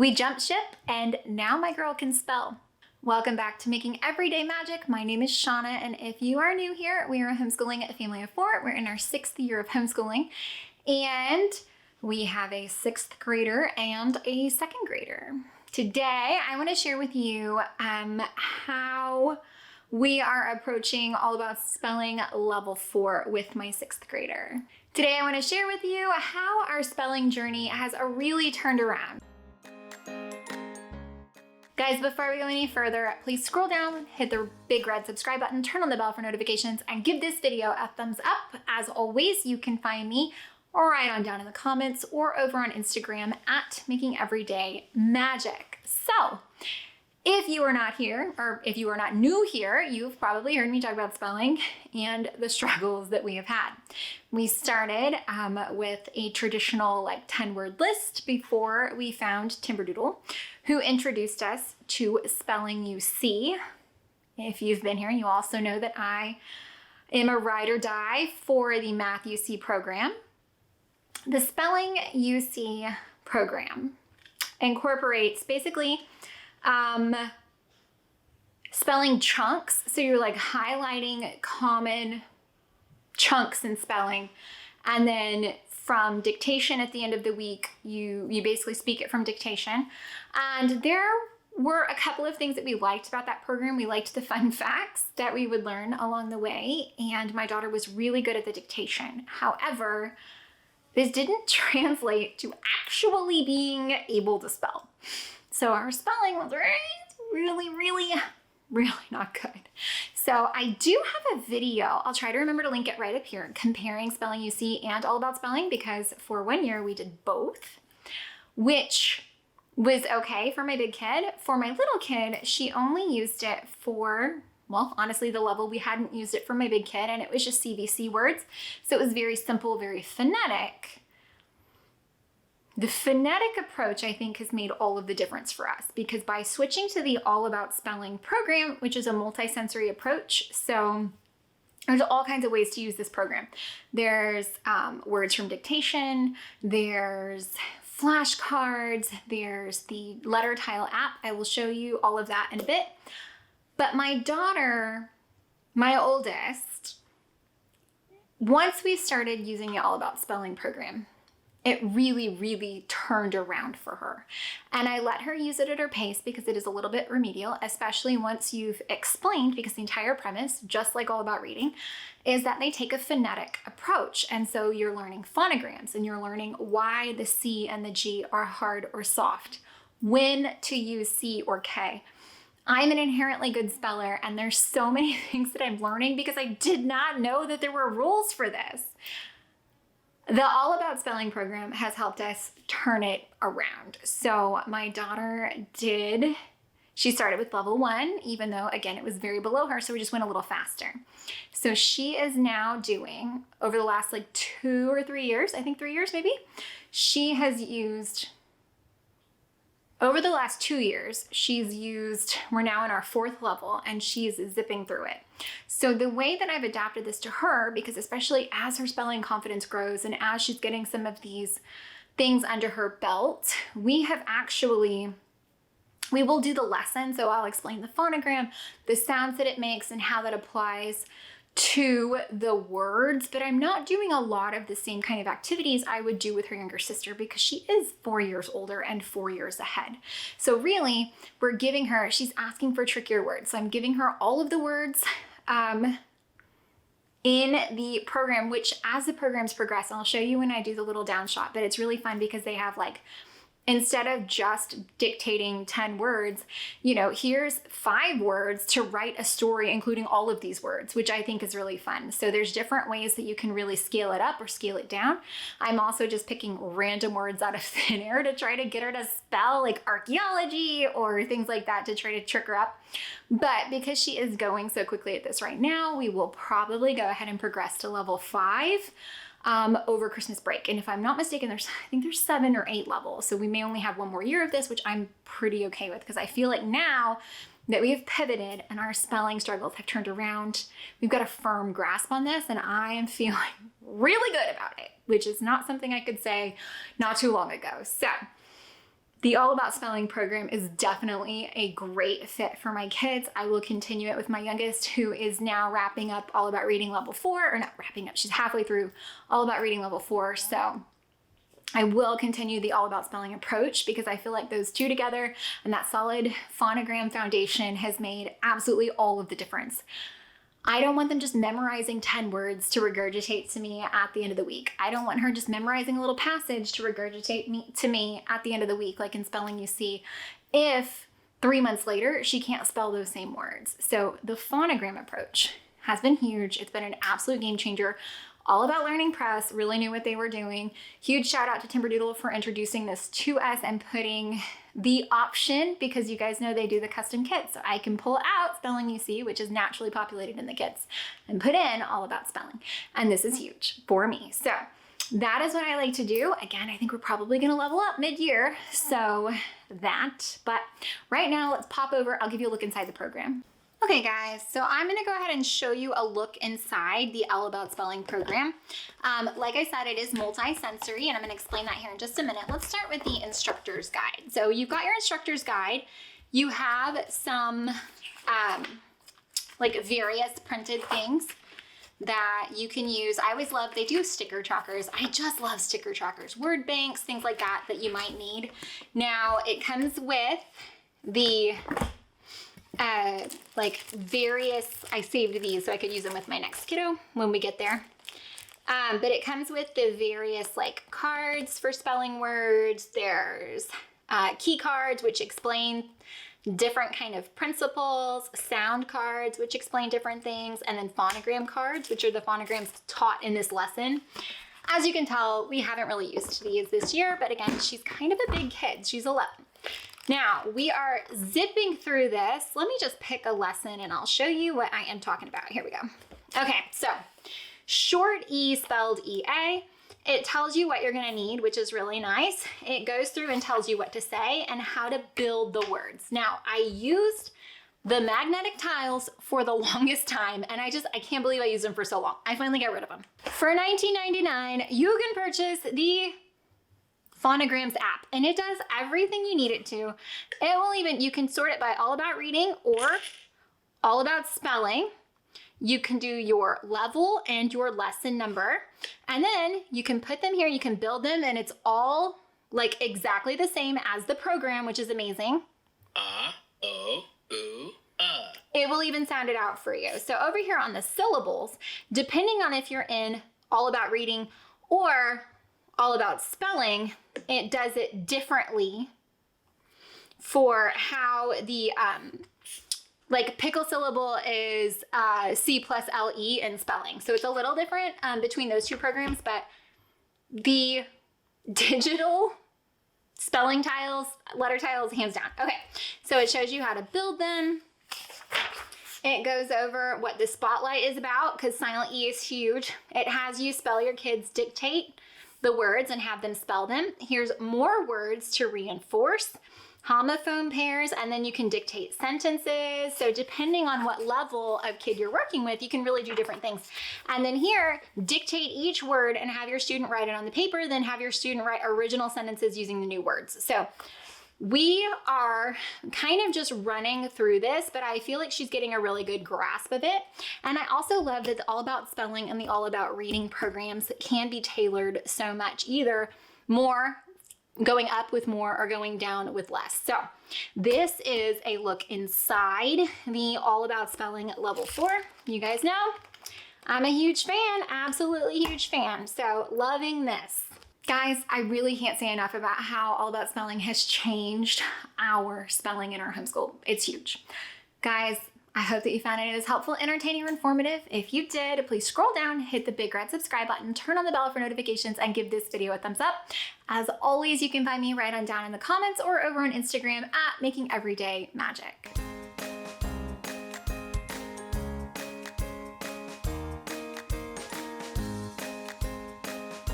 We jumped ship and now my girl can spell. Welcome back to Making Everyday Magic. My name is Shauna, and if you are new here, we are homeschooling a family of 4. We're in our 6th year of homeschooling, and we have a 6th grader and a 2nd grader. Today, I want to share with you how we are approaching all about spelling level 4 with my 6th grader. Today, I want to share with you how our spelling journey has really turned around. Guys, before we go any further, please scroll down, hit the big red subscribe button, turn on the bell for notifications, and give this video a thumbs up. As always, you can find me right on down in the comments or over on Instagram at Making Everyday Magic. So, if you are not here, or if you are not new here, you've probably heard me talk about spelling and the struggles that we have had. We started with a traditional 10-word list before we found Timberdoodle, who introduced us to spelling you see. If you've been here, you also know that I am a ride or die for the Math UC program. The spelling you see program incorporates basically spelling chunks. So you're highlighting common chunks in spelling, and then from dictation at the end of the week, you basically speak it from dictation. And there were a couple of things that we liked about that program. We liked the fun facts that we would learn along the way, and my daughter was really good at the dictation. However, this didn't translate to actually being able to spell. So our spelling was really not good. So I do have a video, I'll try to remember to link it right up here, comparing spelling you see and all about spelling, because for 1 year we did both, which was okay for my big kid. For my little kid, she only used it for, well, honestly, the level we hadn't used it for my big kid, and it was just CVC words. So it was very simple, very phonetic. The phonetic approach, I think, has made all of the difference for us, because by switching to the All About Spelling program, which is a multisensory approach, so there's all kinds of ways to use this program. There's words from dictation, there's flashcards, there's the letter tile app. I will show you all of that in a bit. But my daughter, my oldest, once we started using the All About Spelling program, it really turned around for her. And I let her use it at her pace because it is a little bit remedial, especially once you've explained, because the entire premise, just like All About Reading, is that they take a phonetic approach. And so you're learning phonograms, and you're learning why the C and the G are hard or soft, when to use C or K. I'm an inherently good speller, and there's so many things that I'm learning because I did not know that there were rules for this. The All About Spelling program has helped us turn it around. So my daughter she started with level 1, even though, again, it was very below her, so we just went a little faster. So she is now doing, over the last 2 or 3 years, I think 3 years maybe, she has used, over the last 2 years, we're now in our 4th level, and she's zipping through it. So the way that I've adapted this to her, because especially as her spelling confidence grows and as she's getting some of these things under her belt, we will do the lesson. So I'll explain the phonogram, the sounds that it makes, and how that applies to the words, but I'm not doing a lot of the same kind of activities I would do with her younger sister, because she is 4 years older and 4 years ahead. So really, she's asking for trickier words. So I'm giving her all of the words in the program, which as the programs progress, and I'll show you when I do the little down shot, but it's really fun because they have instead of just dictating 10 words, here's 5 words to write a story, including all of these words, which I think is really fun. So there's different ways that you can really scale it up or scale it down. I'm also just picking random words out of thin air to try to get her to spell archaeology or things like that to try to trick her up. But because she is going so quickly at this right now, we will probably go ahead and progress to level 5. Over Christmas break. And if I'm not mistaken, I think there's 7 or 8 levels. So we may only have 1 more year of this, which I'm pretty okay with, because I feel like now that we have pivoted and our spelling struggles have turned around, we've got a firm grasp on this, and I am feeling really good about it, which is not something I could say not too long ago. So The All About Spelling program is definitely a great fit for my kids. I will continue it with my youngest, who is now wrapping up All About Reading Level 4, or not wrapping up, she's halfway through All About Reading Level 4. So I will continue the All About Spelling approach because I feel like those two together and that solid phonogram foundation has made absolutely all of the difference. I don't want them just memorizing 10 words to regurgitate to me at the end of the week. I don't want her just memorizing a little passage to regurgitate to me at the end of the week, like in Spelling You See, if 3 months later she can't spell those same words. So the phonogram approach has been huge. It's been an absolute game changer. All About Learning Press really knew what they were doing. Huge shout out to Timberdoodle for introducing this to us and putting the option, because you guys know they do the custom kits. So I can pull out Spelling You See, which is naturally populated in the kits, and put in All About Spelling. And this is huge for me. So that is what I like to do. Again, I think we're probably gonna level up mid-year. So but right now let's pop over. I'll give you a look inside the program. Okay guys, so I'm gonna go ahead and show you a look inside the All About Spelling program. Like I said, it is multi-sensory, and I'm gonna explain that here in just a minute. Let's start with the instructor's guide. So you've got your instructor's guide. You have some like various printed things that you can use. I always love, they do sticker trackers. I just love sticker trackers, word banks, things like that you might need. Now it comes with the like various, I saved these so I could use them with my next kiddo when we get there. But it comes with the various like cards for spelling words. There's key cards, which explain different kind of principles, sound cards, which explain different things, and then phonogram cards, which are the phonograms taught in this lesson. As you can tell, we haven't really used these this year, but again, she's kind of a big kid. She's 11. Now, we are zipping through this. Let me just pick a lesson and I'll show you what I am talking about. Here we go. Okay, so short E spelled E-A. It tells you what you're gonna need, which is really nice. It goes through and tells you what to say and how to build the words. Now, I used the magnetic tiles for the longest time, and I can't believe I used them for so long. I finally got rid of them. For $19.99, you can purchase the Phonograms app, and it does everything you need it to. It will even, you can sort it by All About Reading or All About Spelling. You can do your level and your lesson number, and then you can put them here, you can build them, and it's all like exactly the same as the program, which is amazing. It will even sound it out for you. So over here on the syllables, depending on if you're in All About Reading or All About Spelling, it does it differently for how the like pickle syllable is C+LE in spelling. So it's a little different between those two programs, but the digital spelling tiles, letter tiles, hands down. Okay, so it shows you how to build them. It goes over what the spotlight is about, because silent E is huge. It has you spell your kids dictate the words and have them spell them. Here's more words to reinforce, homophone pairs, and then you can dictate sentences. So depending on what level of kid you're working with, you can really do different things. And then here, dictate each word and have your student write it on the paper, then have your student write original sentences using the new words. So we are kind of just running through this, but I feel like she's getting a really good grasp of it. And I also love that the All About Spelling and the All About Reading programs can be tailored so much, either more going up with more or going down with less. So this is a look inside the All About Spelling level 4. You guys know I'm a huge fan, absolutely huge fan. So loving this. Guys, I really can't say enough about how All About Spelling has changed our spelling in our homeschool. It's huge. Guys, I hope that you found it as helpful, entertaining, or informative. If you did, please scroll down, hit the big red subscribe button, turn on the bell for notifications, and give this video a thumbs up. As always, you can find me right on down in the comments or over on Instagram at Making Everyday Magic.